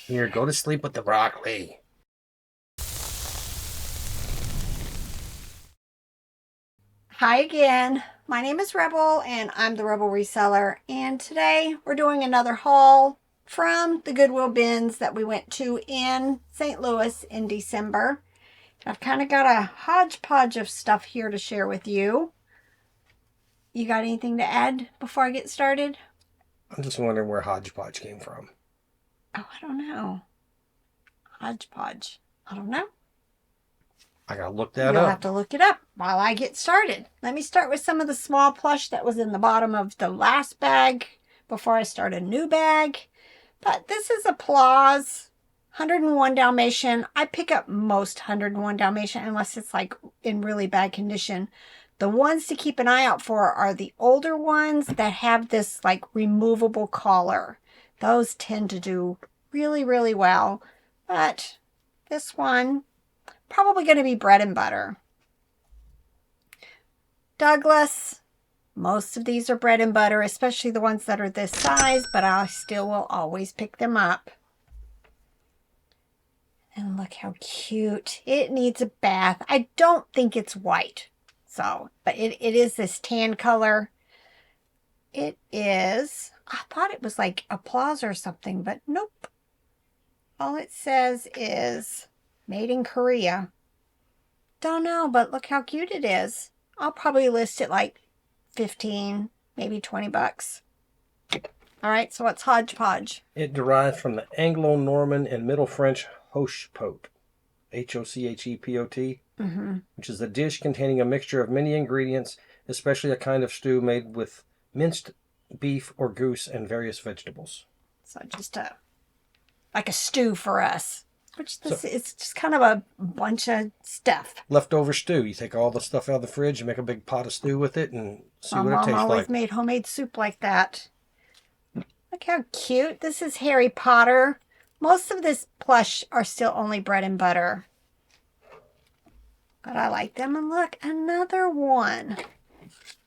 Here, go to sleep with the broccoli. Hi again. My name is Rebel and I'm the Rebel Reseller. And today we're doing another haul from the Goodwill bins that we went to in St. Louis in December. I've kind of got a hodgepodge of stuff here to share with you. You got anything to add before I get started? I'm just wondering where hodgepodge came from. Oh, I don't know. Hodgepodge. I don't know. I gotta look that You'll up. have to look it up while I get started. Let me start with some of the small plush that was in the bottom of the last bag before I start a new bag. But this is Applause 101 Dalmatian. I pick up most 101 Dalmatian unless it's like in really bad condition. The ones to keep an eye out for are the older ones that have this like removable collar. Those tend to do really, really well. But this one, probably going to be bread and butter. Douglas, most of these are bread and butter, especially the ones that are this size, but I still will always pick them up. And look how cute. It needs a bath. I don't think it's white. So, but it is this tan color. It is, I thought it was like Applause or something, but nope. All it says is made in Korea. Don't know, but look how cute it is. I'll probably list it like 15, maybe 20 bucks. All right, so what's hodgepodge? It derives from the Anglo-Norman and Middle French hochepot, Hochepot, which is a dish containing a mixture of many ingredients, especially a kind of stew made with minced beef or goose and various vegetables. So just like a stew for us. Which it's just kind of a bunch of stuff. Leftover stew. You take all the stuff out of the fridge, you make a big pot of stew with it, and see what it tastes like. My mom always made homemade soup like that. Look how cute. This is Harry Potter. Most of this plush are still only bread and butter. But I like them. And look, another one.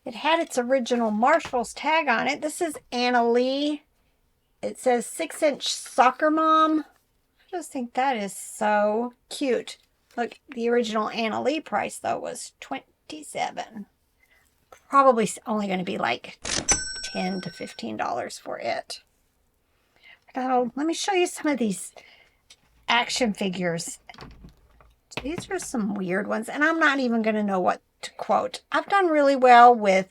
It had its original Marshall's tag on it. This is Anna Lee. It says 6-inch soccer mom. I just think that is so cute. Look, the original Anna Lee price, though, was $27. Probably only going to be like $10 to $15 for it. Now, let me show you some of these action figures. These are some weird ones, and I'm not even going to know what to quote. I've done really well with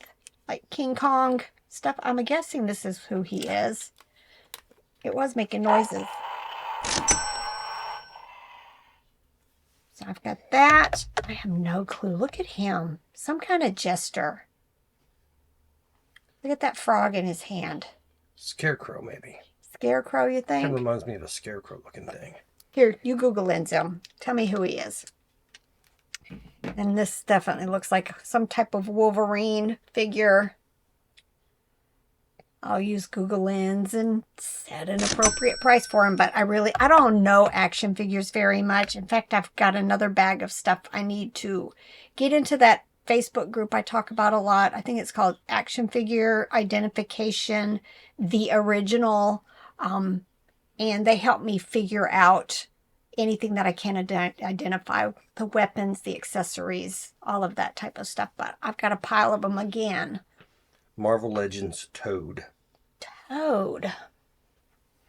like King Kong stuff. I'm guessing this is who he is. It was making noises. So I've got that. I have no clue. Look at him. Some kind of jester. Look at that frog in his hand. Scarecrow, maybe. Scarecrow, you think? That reminds me of a scarecrow looking thing. Here, you Google lens him. Tell me who he is. And this definitely looks like some type of Wolverine figure. I'll use Google Lens and set an appropriate price for him, but I don't know action figures very much. In fact, I've got another bag of stuff I need to get into that Facebook group I talk about a lot. I think it's called Action Figure Identification, the original. And they help me figure out anything that I can identify, the weapons, the accessories, all of that type of stuff. But I've got a pile of them again. Marvel Legends Toad. Toad.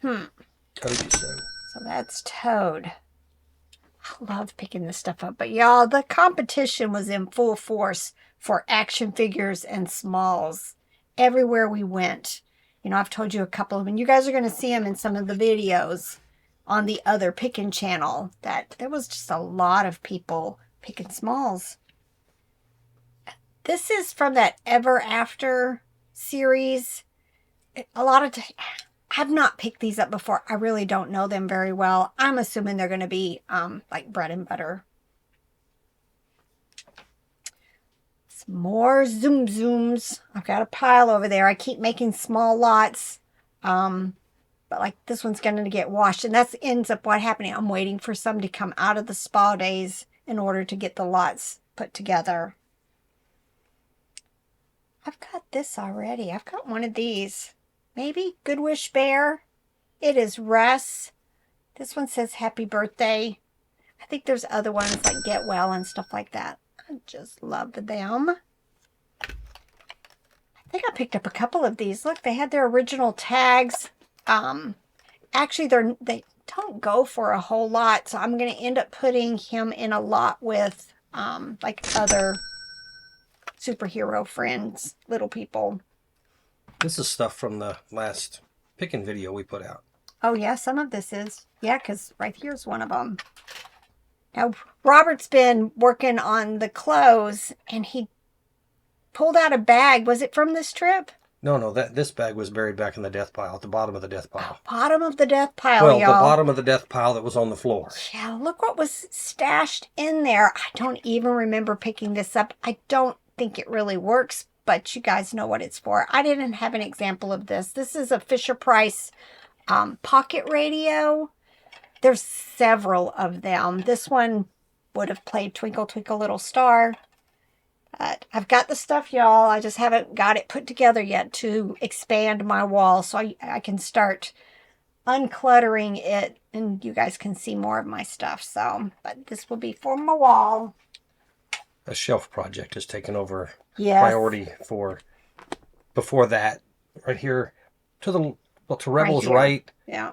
Told you so. So that's Toad. I love picking this stuff up. But y'all, the competition was in full force for action figures and smalls everywhere we went. You know, I've told you a couple of them. You guys are going to see them in some of the videos on the other picking channel. That there was just a lot of people picking smalls. This is from that Ever After series. A lot of I've not picked these up before. I really don't know them very well. I'm assuming they're going to be like bread and butter. Some more Zoom Zooms. I've got a pile over there. I keep making small lots. But like this one's going to get washed. And that ends up what happening. I'm waiting for some to come out of the spa days in order to get the lots put together. I've got this already. I've got one of these. Maybe Good Wish Bear. It is Russ. This one says happy birthday. I think there's other ones like get well and stuff like that. I just love them. I think I picked up a couple of these. Look, they had their original tags. Actually, they don't go for a whole lot, so I'm going to end up putting him in a lot with like other superhero friends, little people. This is stuff from the last picking video we put out. Oh, yeah, some of this is. Yeah, because right here's one of them. Now, Robert's been working on the clothes, and he pulled out a bag. Was it from this trip? No, this bag was buried back in the death pile, at the bottom of the death pile. Bottom of the death pile, Well, y'all. the bottom of the death pile that was on the floor. Yeah, look what was stashed in there. I don't even remember picking this up. I don't think it really works, but you guys know what it's for. I didn't have an example of this. This is a Fisher-Price pocket radio. There's several of them. This one would have played Twinkle Twinkle Little Star. But I've got the stuff, y'all. I just haven't got it put together yet to expand my wall so I can start uncluttering it and you guys can see more of my stuff. So, but this will be for my wall. A shelf project has taken over Yes. priority for before that. Right here to Rebel's here. right. Yeah.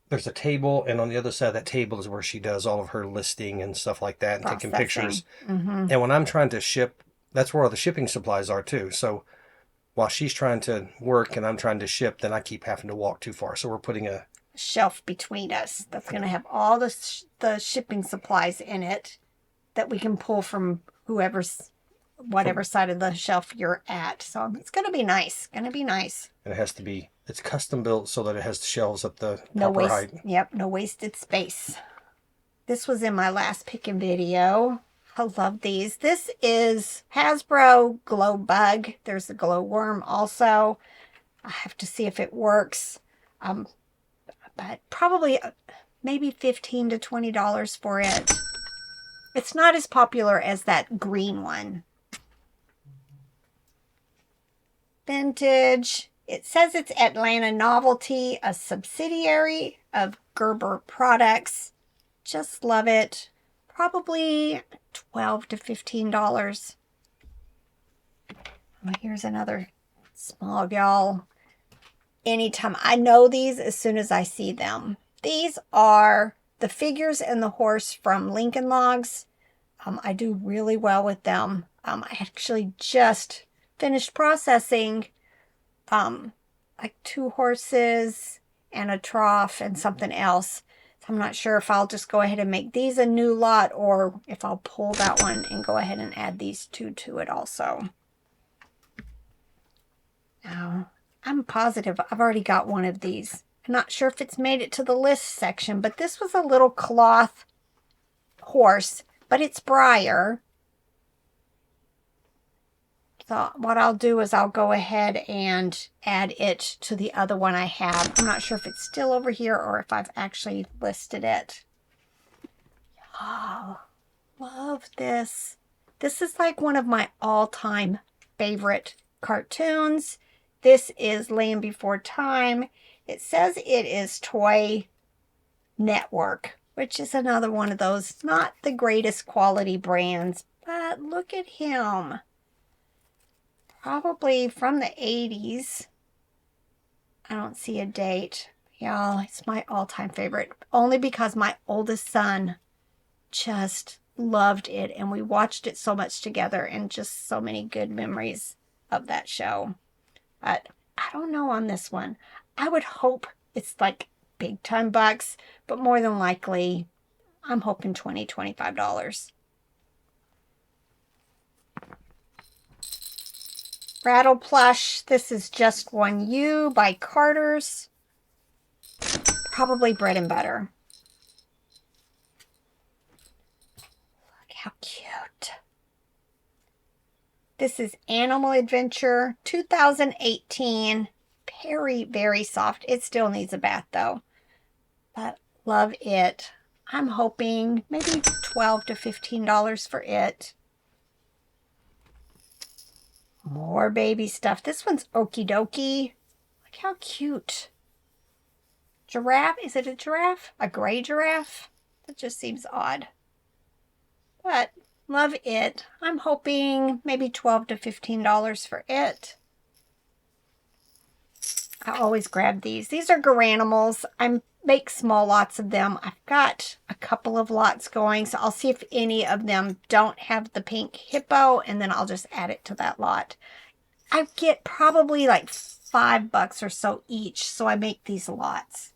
There's a table, and on the other side of that table is where she does all of her listing and stuff like that, and taking pictures. Mm-hmm. And when I'm trying to ship, that's where all the shipping supplies are too. So while she's trying to work and I'm trying to ship, then I keep having to walk too far. So we're putting a shelf between us that's going to have all the shipping supplies in it that we can pull from whatever side of the shelf you're at. So it's going to be nice. Going to be nice. And it has to be, it's custom built so that it has the shelves at the No proper height. Yep, no wasted space. This was in my last picking video. I love these. This is Hasbro Glow Bug. There's the glow worm also. I have to see if it works. But probably maybe $15 to $20 for it. It's not as popular as that green one. Vintage. It says it's Atlanta Novelty, a subsidiary of Gerber Products. Just love it. Probably $12 to $15. Oh, here's another small, y'all. Anytime. I know these as soon as I see them. These are the figures and the horse from Lincoln Logs. I do really well with them. I actually just finished processing like 2 horses and a trough and something else. So I'm not sure if I'll just go ahead and make these a new lot or if I'll pull that one and go ahead and add these 2 to it also. Now, I'm positive I've already got one of these. I'm not sure if it's made it to the list section, but this was a little cloth horse, but it's Briar. So what I'll do is I'll go ahead and add it to the other one I have. I'm not sure if it's still over here or if I've actually listed it. Oh, love this. This is like one of my all-time favorite cartoons. This is Land Before Time. It says it is Toy Network, which is another one of those, not the greatest quality brands, but look at him. Probably from the 80s. I don't see a date. Y'all, it's my all-time favorite. Only because my oldest son just loved it. And we watched it so much together. And just so many good memories of that show. But I don't know on this one. I would hope it's like big time bucks. But more than likely, I'm hoping $20, $25. Rattle Plush. This is Just One You by Carter's. Probably bread and butter. Look how cute. This is Animal Adventure 2018. Very, very soft. It still needs a bath though. But love it. I'm hoping maybe $12 to $15 for it. More baby stuff. This one's Okie Dokie. Look how cute. giraffe. Is it a giraffe? A gray giraffe? That just seems odd. But love it. I'm hoping maybe $12 to $15 for it. I always grab these. These are Garanimals. I make small lots of them. I've got a couple of lots going, so I'll see if any of them don't have the pink hippo, and then I'll just add it to that lot. I get probably like $5 or so each, so I make these lots.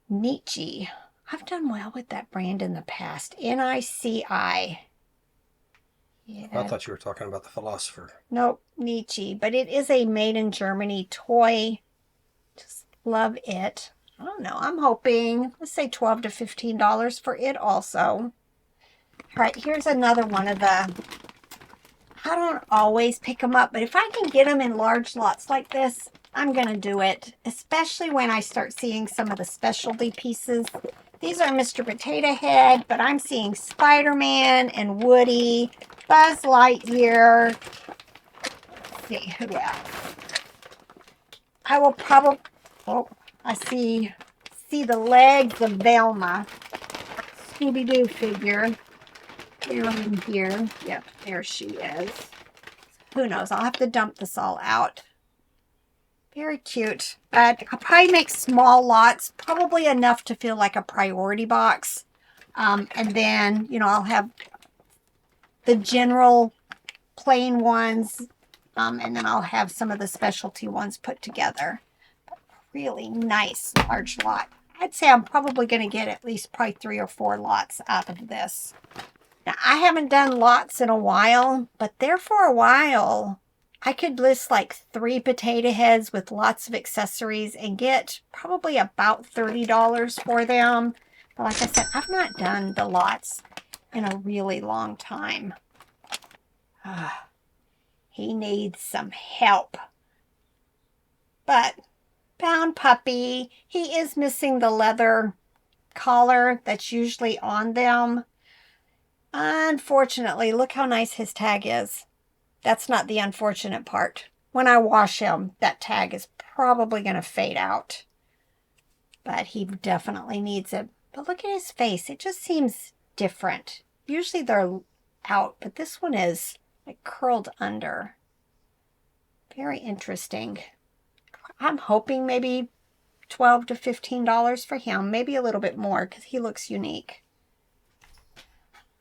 Nietzsche. I've done well with that brand in the past. N-I-C-I. Yeah. I thought you were talking about the philosopher. Nope, Nietzsche. But it is a made in Germany toy. Just love it. I don't know. I'm hoping, let's say $12 to $15 for it also. All right, here's another one of the, I don't always pick them up, but if I can get them in large lots like this, I'm going to do it, especially when I start seeing some of the specialty pieces. These are Mr. Potato Head, but I'm seeing Spider-Man and Woody, Buzz Lightyear. Let's see, who else? I will probably, oh, I see the legs of Velma. Scooby-Doo figure. They're in here. Yep, there she is. Who knows? I'll have to dump this all out. Very cute. But I'll probably make small lots, probably enough to feel like a priority box. And then, you know, I'll have the general plain ones, and then I'll have some of the specialty ones put together. Really nice large lot. I'd say I'm probably going to get at least probably 3 or 4 lots out of this. Now, I haven't done lots in a while, but there for a while, I could list like 3 potato heads with lots of accessories and get probably about $30 for them. But like I said, I've not done the lots in a really long time. He needs some help. But Pound Puppy, he is missing the leather collar that's usually on them. Unfortunately, look how nice his tag is. That's not the unfortunate part. When I wash him, that tag is probably going to fade out. But he definitely needs it. But look at his face. It just seems different. Usually they're out, but this one is like curled under. Very interesting. I'm hoping maybe $12 to $15 for him. Maybe a little bit more because he looks unique.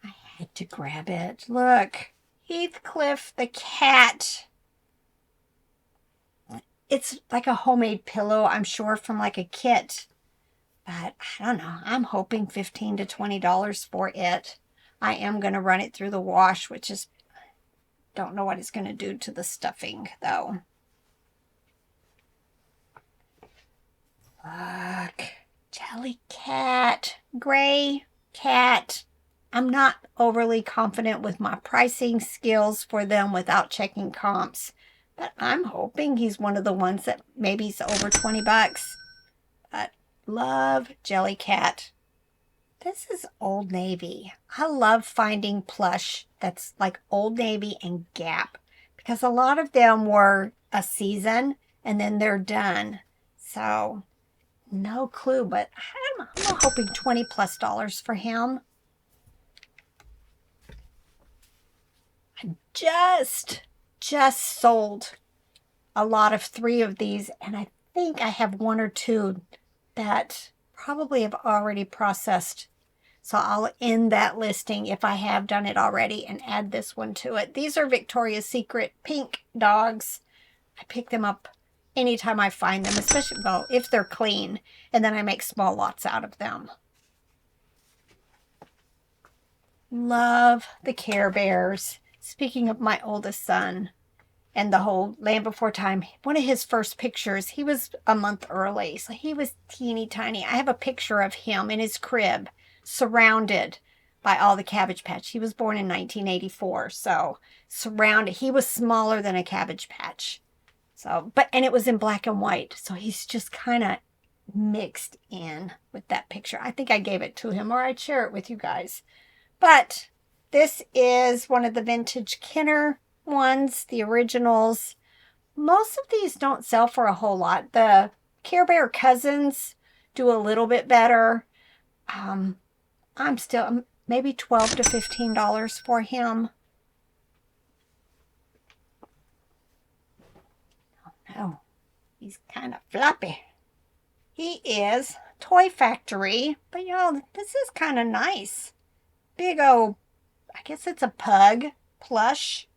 I had to grab it. Look. Heathcliff the cat. It's like a homemade pillow, I'm sure, from like a kit. But I don't know. I'm hoping $15 to $20 for it. I am going to run it through the wash, which is, don't know what it's going to do to the stuffing, though. Look. Jellycat. Gray cat. I'm not overly confident with my pricing skills for them without checking comps. But I'm hoping he's one of the ones that maybe is over $20. But love Jellycat. This is Old Navy. I love finding plush that's like Old Navy and Gap. Because a lot of them were a season and then they're done. So, no clue. But I'm hoping $20+ for him. I just sold a lot of 3 of these, and I think I have 1 or 2 that probably have already processed. So I'll end that listing if I have done it already and add this one to it. These are Victoria's Secret pink dogs. I pick them up anytime I find them, especially, well, if they're clean, and then I make small lots out of them. Love the Care Bears. Speaking of my oldest son and the whole Land Before Time, one of his first pictures, he was a month early. So he was teeny tiny. I have a picture of him in his crib surrounded by all the Cabbage Patch. He was born in 1984. So surrounded. He was smaller than a Cabbage Patch. So, and it was in black and white. So he's just kind of mixed in with that picture. I think I gave it to him, or I'd share it with you guys. But this is one of the vintage Kenner ones, the originals. most of these don't sell for a whole lot. The Care Bear Cousins do a little bit better. I'm still maybe $12 to $15 for him. Oh no, he's kind of floppy. He is Toy Factory, but y'all, this is kind of nice. Big old, I guess it's a pug plush.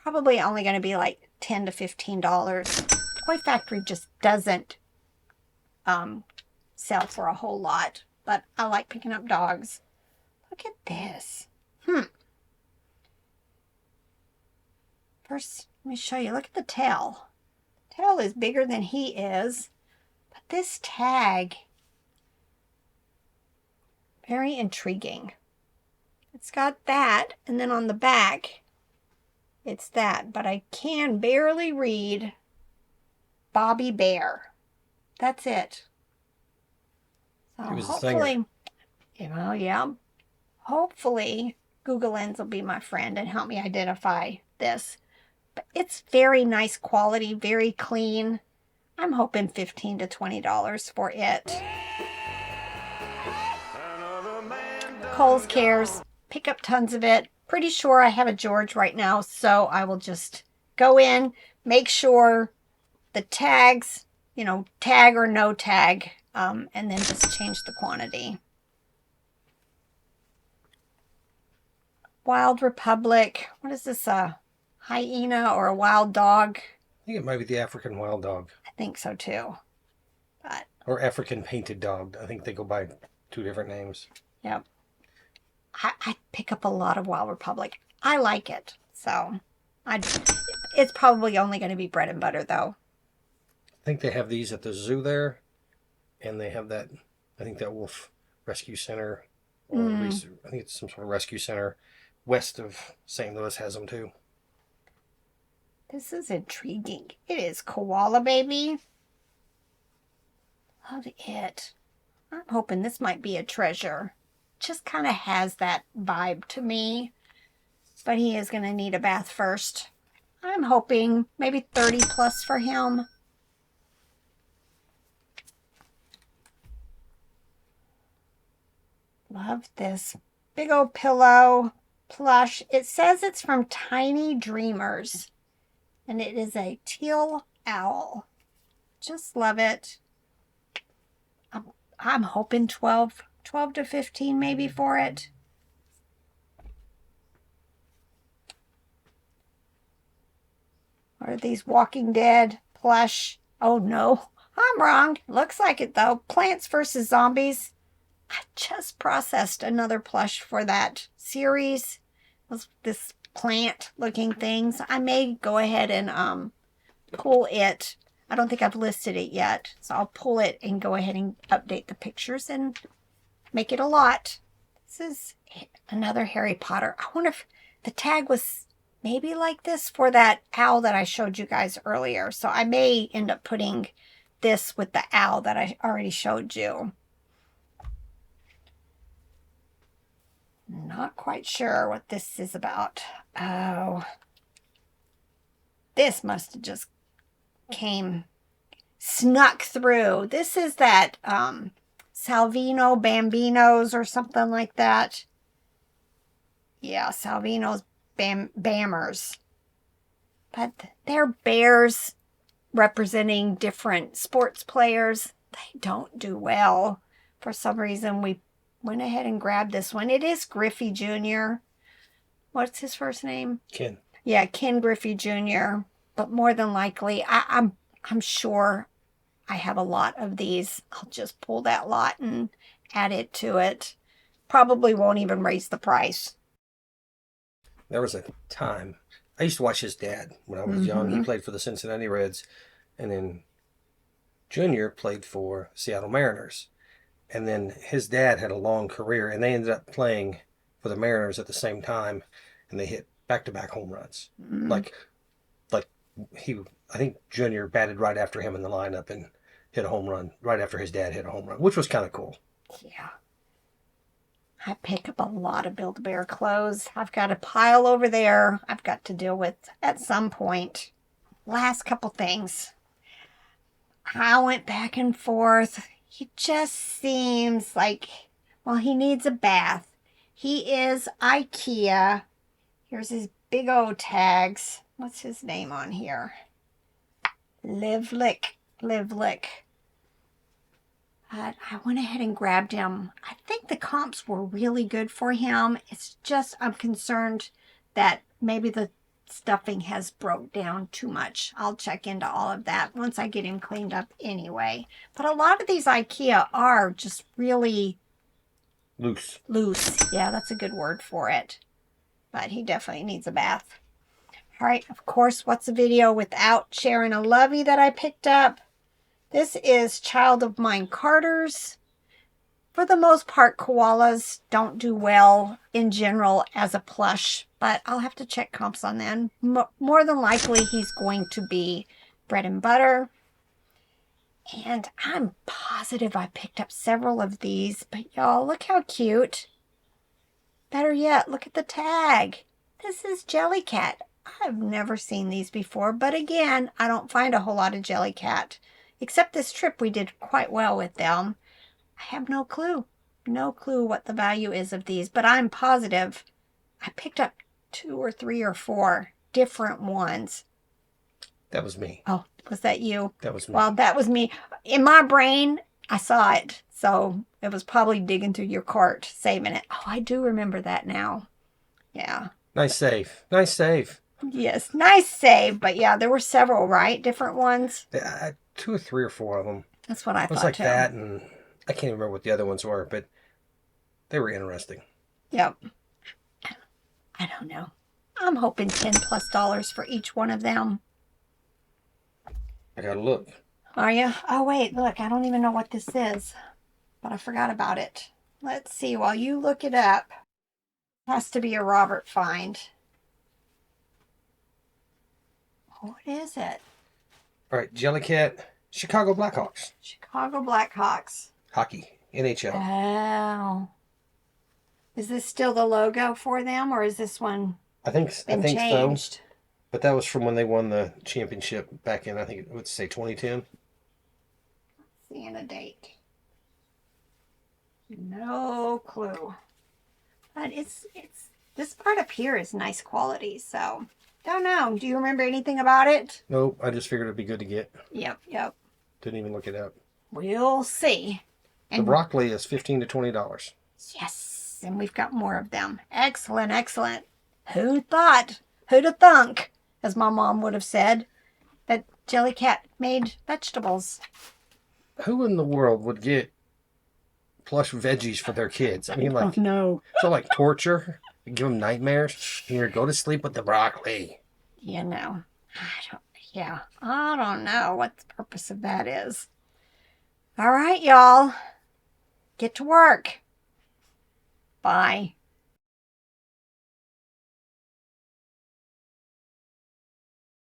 Probably only going to be like $10 to $15. Toy Factory just doesn't sell for a whole lot, but I like picking up dogs. Look at this. First, let me show you. Look at the tail. The tail is bigger than he is, but this tag, very intriguing. It's got that, and then on the back, it's that, but I can barely read Bobby Bear. That's it. So He was a hopefully, singer. well, yeah, hopefully Google Lens will be my friend and help me identify this. But it's very nice quality, very clean. I'm hoping $15 to $20 for it. Kohl's Cares. Pick up tons of it. Pretty sure I have a George right now, so I will just go in, make sure the tags, tag or no tag, and then just change the quantity. Wild Republic. What is this, a hyena or a wild dog? I think it might be the African wild dog. I think so too. But or African painted dog. I think they go by 2 different names. Yep. I pick up a lot of Wild Republic. I like it. So it's probably only going to be bread and butter though. I think they have these at the zoo there. And they have that, I think that Wolf Rescue Center. Or I think it's some sort of rescue center west of St. Louis has them too. This is intriguing. It is Koala Baby. Love it. I'm hoping this might be a treasure. Just kind of has that vibe to me. But he is going to need a bath first. I'm hoping maybe 30 plus for him. Love this big old pillow plush. It says it's from Tiny Dreamers. And it is a teal owl. Just love it. I'm hoping 12 to 15 maybe for it. What are these Walking Dead plush? Oh no, I'm wrong. Looks like it though. Plants vs. Zombies. I just processed another plush for that series. This plant looking things. I may go ahead and pull it. I don't think I've listed it yet. So I'll pull it and go ahead and update the pictures and make it a lot. This is another Harry Potter. I wonder if the tag was maybe like this for that owl that I showed you guys earlier. So I may end up putting this with the owl that I already showed you. Not quite sure what this is about. Oh. This must have just snuck through. This is that Salvino Bambinos or something like that. Yeah, Salvino's Bammers. But they're bears representing different sports players. They don't do well. For some reason, we went ahead and grabbed this one. It is Griffey Jr. What's his first name? Ken. Yeah, Ken Griffey Jr. But more than likely, I'm sure I have a lot of these. I'll just pull that lot and add it to it. Probably won't even raise the price. There was a time, I used to watch his dad when I was young. He played for the Cincinnati Reds. And then Junior played for Seattle Mariners. And then his dad had a long career, and they ended up playing for the Mariners at the same time, and they hit back-to-back home runs. I think Junior batted right after him in the lineup and hit a home run right after his dad hit a home run, which was kind of cool. Yeah. I pick up a lot of Build-A-Bear clothes. I've got a pile over there I've got to deal with at some point. Last couple things. I went back and forth. He just seems like, well, he needs a bath. He is Ikea. Here's his big old tags. What's his name on here? Live Lick. But I went ahead and grabbed him. I think the comps were really good for him. It's just I'm concerned that maybe the stuffing has broke down too much. I'll check into all of that once I get him cleaned up anyway. But a lot of these Ikea are just really Loose. Yeah, that's a good word for it. But he definitely needs a bath. All right, of course, what's a video without sharing a lovey that I picked up? This is Child of Mine Carter's. For the most part, koalas don't do well in general as a plush, but I'll have to check comps on that. More than likely, he's going to be bread and butter. And I'm positive I picked up several of these, but y'all, look how cute. Better yet, look at the tag. This is Jellycat. I've never seen these before, but again, I don't find a whole lot of Jellycat. Except this trip, we did quite well with them. I have no clue. No clue what the value is of these, but I'm positive I picked up 2 or 3 or 4 different ones. That was me. Oh, was that you? That was me. Well, that was me. In my brain, I saw it. So it was probably digging through your cart, saving it. Oh, I do remember that now. Yeah. Nice save. Nice save. Yes, nice save. But yeah, there were several, right? Different ones. Yeah, 2 or 3 or 4 of them. That's what I thought. It was like too. that, and I can't even remember what the other ones were, but they were interesting. Yep. I don't know. I'm hoping $10+ for each one of them. I gotta look. Are you? Oh, wait, look. I don't even know what this is, but I forgot about it. Let's see. While you look it up, it has to be a Robert find. What is it? All right, Jellycat, Chicago Blackhawks. Chicago Blackhawks. Hockey, NHL. Oh. Is this still the logo for them, or is this one I think changed? so. But that was from when they won the championship back in, I think, let's say 2010. Seeing a date. No clue. But it's this part up here is nice quality, so don't know. Do you remember anything about it? Nope, I just figured it'd be good to get. Yep. Didn't even look it up. We'll see. The broccoli is $15 to $20. Yes, and we've got more of them. Excellent. Who'd thought? Who'd have thunk, as my mom would have said, that Jellycat made vegetables. Who in the world would get plush veggies for their kids? I mean, like, no. so like torture, give them nightmares. Here, go to sleep with the broccoli. I don't know what the purpose of that is. All right, y'all. Get to work. Bye.